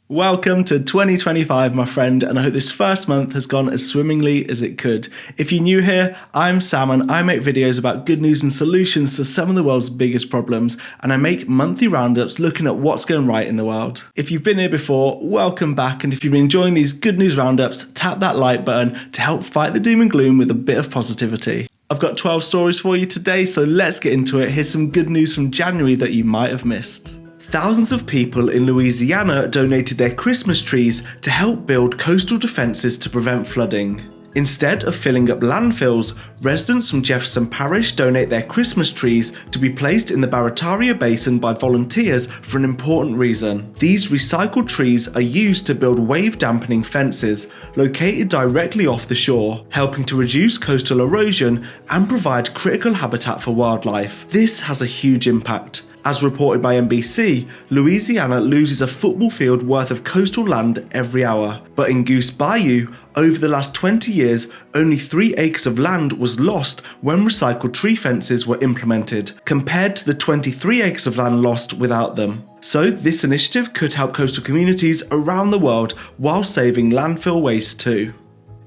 Welcome to 2025, my friend, and I hope this first month has gone as swimmingly as it could. If you're new here, I'm Sam and I make videos about good news and solutions to some of the world's biggest problems, and I make monthly roundups looking at what's going right in the world. If you've been here before, welcome back, and if you've been enjoying these good news roundups, tap that like button to help fight the doom and gloom with a bit of positivity. I've got 12 stories for you today, so let's get into it. Here's some good news from January that you might have missed. Thousands of people in Louisiana donated their Christmas trees to help build coastal defences to prevent flooding. Instead of filling up landfills, residents from Jefferson Parish donate their Christmas trees to be placed in the Barataria Basin by volunteers for an important reason. These recycled trees are used to build wave dampening fences located directly off the shore, helping to reduce coastal erosion and provide critical habitat for wildlife. This has a huge impact. As reported by NBC, Louisiana loses a football field worth of coastal land every hour. But in Goose Bayou, over the last 20 years, only 3 acres of land was lost when recycled tree fences were implemented, compared to the 23 acres of land lost without them. So this initiative could help coastal communities around the world while saving landfill waste too.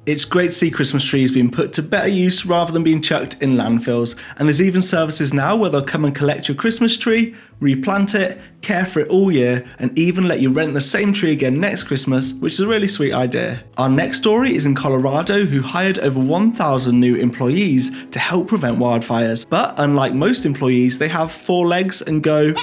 It's great to see Christmas trees being put to better use rather than being chucked in landfills, and there's even services now where they'll come and collect your Christmas tree, replant it, care for it all year, and even let you rent the same tree again next Christmas, which is a really sweet idea. Our next story is in Colorado, who hired over 1,000 new employees to help prevent wildfires. But unlike most employees, they have 4 legs and go...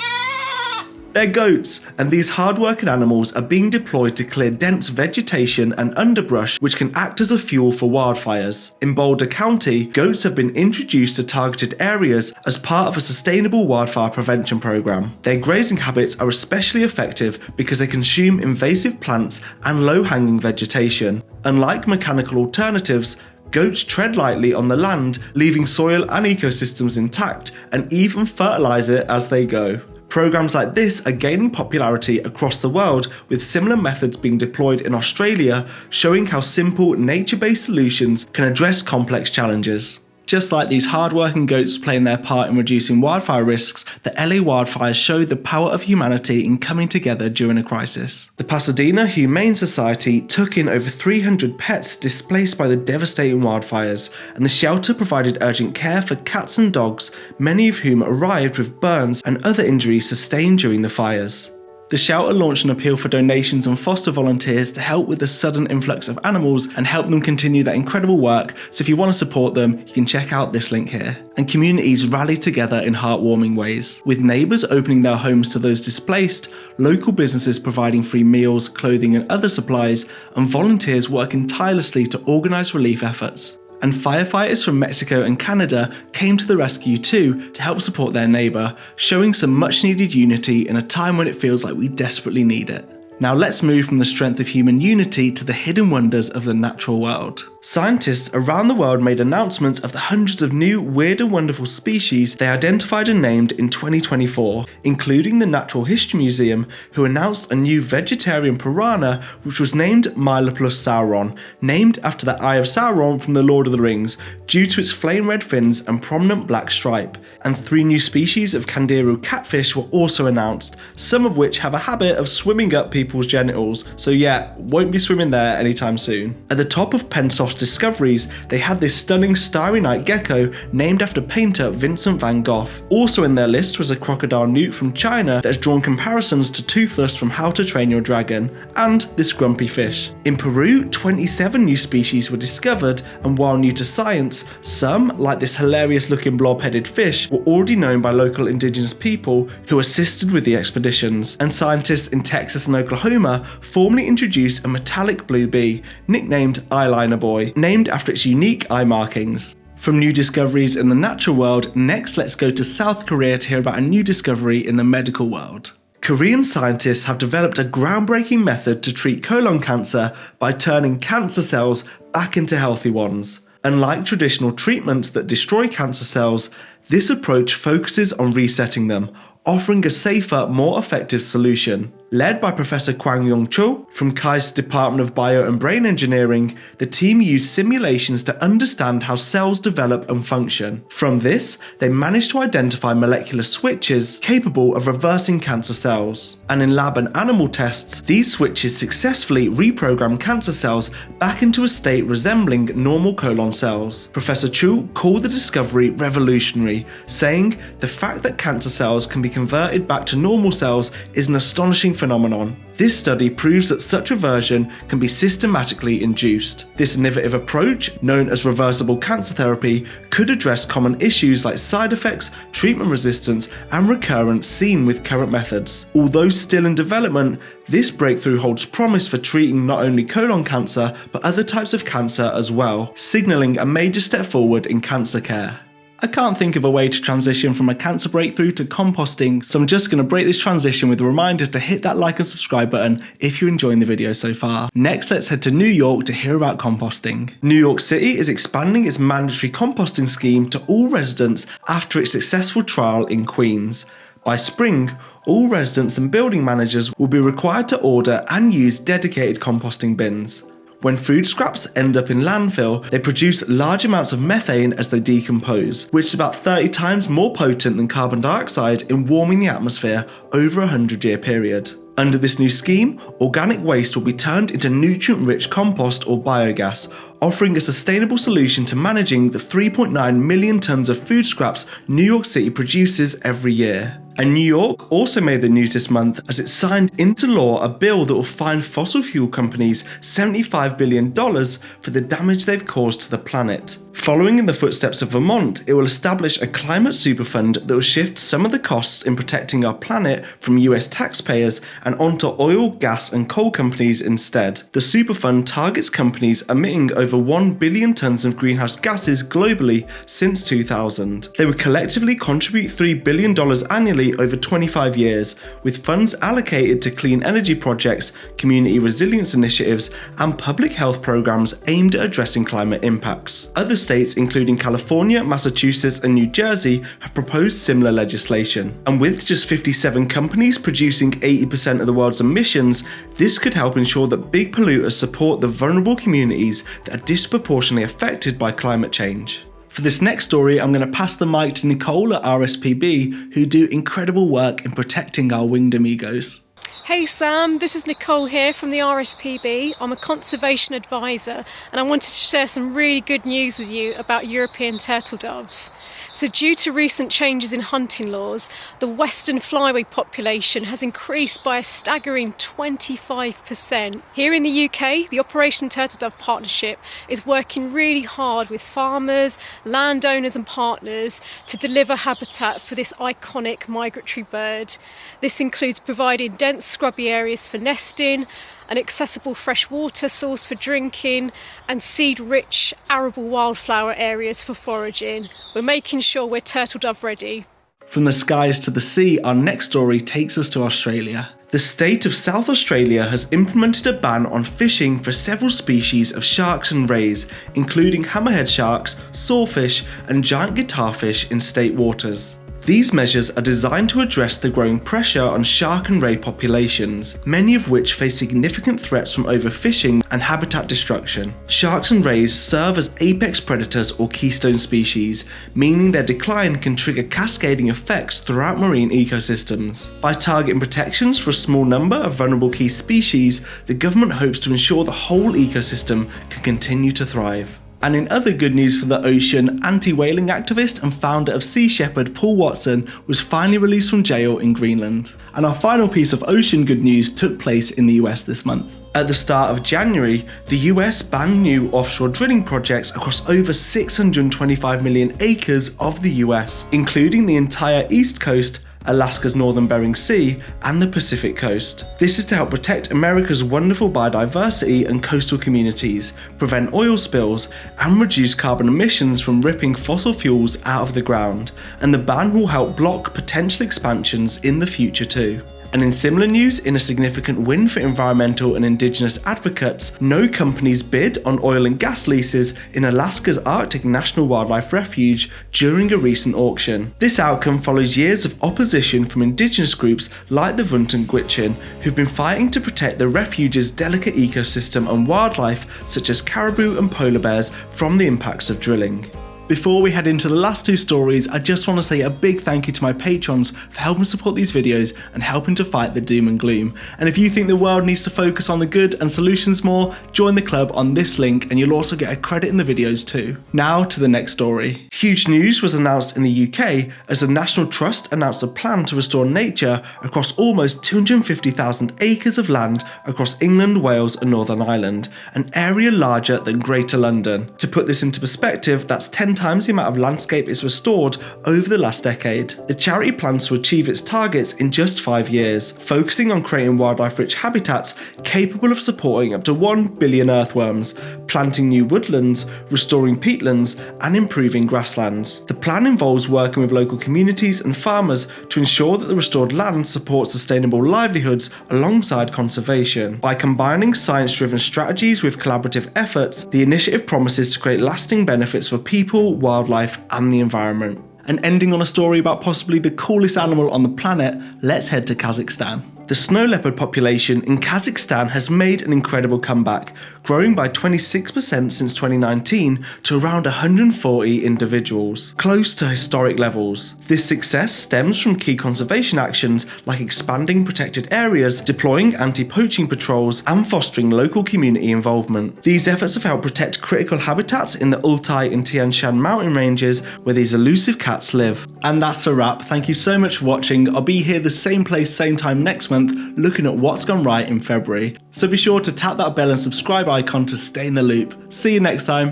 They're goats, and these hard-working animals are being deployed to clear dense vegetation and underbrush which can act as a fuel for wildfires. In Boulder County, goats have been introduced to targeted areas as part of a sustainable wildfire prevention program. Their grazing habits are especially effective because they consume invasive plants and low-hanging vegetation. Unlike mechanical alternatives, goats tread lightly on the land, leaving soil and ecosystems intact, and even fertilize it as they go. Programs like this are gaining popularity across the world, with similar methods being deployed in Australia, showing how simple nature-based solutions can address complex challenges. Just like these hard-working goats playing their part in reducing wildfire risks, the LA wildfires showed the power of humanity in coming together during a crisis. The Pasadena Humane Society took in over 300 pets displaced by the devastating wildfires, and the shelter provided urgent care for cats and dogs, many of whom arrived with burns and other injuries sustained during the fires. The shelter launched an appeal for donations and foster volunteers to help with the sudden influx of animals and help them continue that incredible work, so if you want to support them, you can check out this link here. And communities rallied together in heartwarming ways, with neighbours opening their homes to those displaced, local businesses providing free meals, clothing and other supplies, and volunteers working tirelessly to organise relief efforts. And firefighters from Mexico and Canada came to the rescue too to help support their neighbour, showing some much needed unity in a time when it feels like we desperately need it. Now let's move from the strength of human unity to the hidden wonders of the natural world. Scientists around the world made announcements of the hundreds of new weird and wonderful species they identified and named in 2024, including the Natural History Museum, who announced a new vegetarian piranha which was named Mylopus sauron, named after the Eye of Sauron from the Lord of the Rings, due to its flame red fins and prominent black stripe. And 3 new species of kangaroo catfish were also announced, some of which have a habit of swimming up people's genitals, so yeah, won't be swimming there anytime soon. At the top of Pensoft's discoveries, they had this stunning starry night gecko named after painter Vincent van Gogh. Also in their list was a crocodile newt from China that has drawn comparisons to Toothless from How to Train Your Dragon, and this grumpy fish. In Peru, 27 new species were discovered, and while new to science, some, like this hilarious looking blob-headed fish, were already known by local indigenous people who assisted with the expeditions. And scientists in Texas and Oklahoma formally introduced a metallic blue bee, nicknamed Eyeliner Boy, named after its unique eye markings. From new discoveries in the natural world, next let's go to South Korea to hear about a new discovery in the medical world. Korean scientists have developed a groundbreaking method to treat colon cancer by turning cancer cells back into healthy ones. Unlike traditional treatments that destroy cancer cells, this approach focuses on resetting them, offering a safer, more effective solution. Led by Professor Kwang-Yong Cho from KAIST's Department of Bio and Brain Engineering, the team used simulations to understand how cells develop and function. From this, they managed to identify molecular switches capable of reversing cancer cells. And in lab and animal tests, these switches successfully reprogram cancer cells back into a state resembling normal colon cells. Professor Chu called the discovery revolutionary, saying, "The fact that cancer cells can be converted back to normal cells is an astonishing phenomenon. This study proves that such reversion can be systematically induced." This innovative approach, known as reversible cancer therapy, could address common issues like side effects, treatment resistance, and recurrence seen with current methods. Although still in development, this breakthrough holds promise for treating not only colon cancer, but other types of cancer as well, signalling a major step forward in cancer care. I can't think of a way to transition from a cancer breakthrough to composting, so I'm just going to break this transition with a reminder to hit that like and subscribe button if you're enjoying the video so far. Next, let's head to New York to hear about composting. New York City is expanding its mandatory composting scheme to all residents after its successful trial in Queens. By spring, all residents and building managers will be required to order and use dedicated composting bins. When food scraps end up in landfill, they produce large amounts of methane as they decompose, which is about 30 times more potent than carbon dioxide in warming the atmosphere over a 100-year period. Under this new scheme, organic waste will be turned into nutrient-rich compost or biogas, offering a sustainable solution to managing the 3.9 million tons of food scraps New York City produces every year. And New York also made the news this month as it signed into law a bill that will fine fossil fuel companies $75 billion for the damage they've caused to the planet. Following in the footsteps of Vermont, it will establish a climate superfund that will shift some of the costs in protecting our planet from US taxpayers and onto oil, gas and coal companies instead. The superfund targets companies emitting over 1 billion tons of greenhouse gases globally since 2000. They would collectively contribute $3 billion annually over 25 years, with funds allocated to clean energy projects, community resilience initiatives, and public health programs aimed at addressing climate impacts. Other states, including California, Massachusetts, and New Jersey, have proposed similar legislation. And with just 57 companies producing 80% of the world's emissions, this could help ensure that big polluters support the vulnerable communities that are disproportionately affected by climate change. For this next story, I'm going to pass the mic to Nicole at RSPB, who do incredible work in protecting our winged amigos. Hey Sam, this is Nicole here from the RSPB. I'm a conservation advisor and I wanted to share some really good news with you about European turtle doves. So due to recent changes in hunting laws, the western flyway population has increased by a staggering 25%. Here in the UK, the Operation Turtle Dove Partnership is working really hard with farmers, landowners and partners to deliver habitat for this iconic migratory bird. This includes providing dense scrubby areas for nesting, an accessible fresh water source for drinking, and seed-rich arable wildflower areas for foraging. We're making sure we're turtle dove ready. From the skies to the sea, our next story takes us to Australia. The state of South Australia has implemented a ban on fishing for several species of sharks and rays, including hammerhead sharks, sawfish, and giant guitarfish in state waters. These measures are designed to address the growing pressure on shark and ray populations, many of which face significant threats from overfishing and habitat destruction. Sharks and rays serve as apex predators or keystone species, meaning their decline can trigger cascading effects throughout marine ecosystems. By targeting protections for a small number of vulnerable key species, the government hopes to ensure the whole ecosystem can continue to thrive. And in other good news for the ocean, anti-whaling activist and founder of Sea Shepherd Paul Watson was finally released from jail in Greenland. And our final piece of ocean good news took place in the US this month. At the start of January, the US banned new offshore drilling projects across over 625 million acres of the US, including the entire East Coast, Alaska's northern Bering Sea, and the Pacific coast. This is to help protect America's wonderful biodiversity and coastal communities, prevent oil spills, and reduce carbon emissions from ripping fossil fuels out of the ground, and the ban will help block potential expansions in the future too. And in similar news, in a significant win for environmental and indigenous advocates, no companies bid on oil and gas leases in Alaska's Arctic National Wildlife Refuge during a recent auction. This outcome follows years of opposition from indigenous groups like the Vuntun Gwitchin, who've been fighting to protect the refuge's delicate ecosystem and wildlife such as caribou and polar bears from the impacts of drilling. Before we head into the last two stories, I just want to say a big thank you to my patrons for helping support these videos and helping to fight the doom and gloom. And if you think the world needs to focus on the good and solutions more, join the club on this link and you'll also get a credit in the videos too. Now to the next story. Huge news was announced in the UK as the National Trust announced a plan to restore nature across almost 250,000 acres of land across England, Wales and Northern Ireland, an area larger than Greater London. To put this into perspective, that's 10 times the amount of landscape is restored over the last decade. The charity plans to achieve its targets in just 5 years, focusing on creating wildlife-rich habitats capable of supporting up to 1 billion earthworms, planting new woodlands, restoring peatlands, and improving grasslands. The plan involves working with local communities and farmers to ensure that the restored land supports sustainable livelihoods alongside conservation. By combining science-driven strategies with collaborative efforts, the initiative promises to create lasting benefits for people, wildlife, and the environment. And ending on a story about possibly the coolest animal on the planet, let's head to Kazakhstan. The snow leopard population in Kazakhstan has made an incredible comeback, growing by 26% since 2019 to around 140 individuals, close to historic levels. This success stems from key conservation actions like expanding protected areas, deploying anti-poaching patrols, and fostering local community involvement. These efforts have helped protect critical habitats in the Altai and Tian Shan mountain ranges where these elusive cats live. And that's a wrap. Thank you so much for watching. I'll be here the same place, same time next month, looking at what's gone right in February. So be sure to tap that bell and subscribe icon to stay in the loop. See you next time.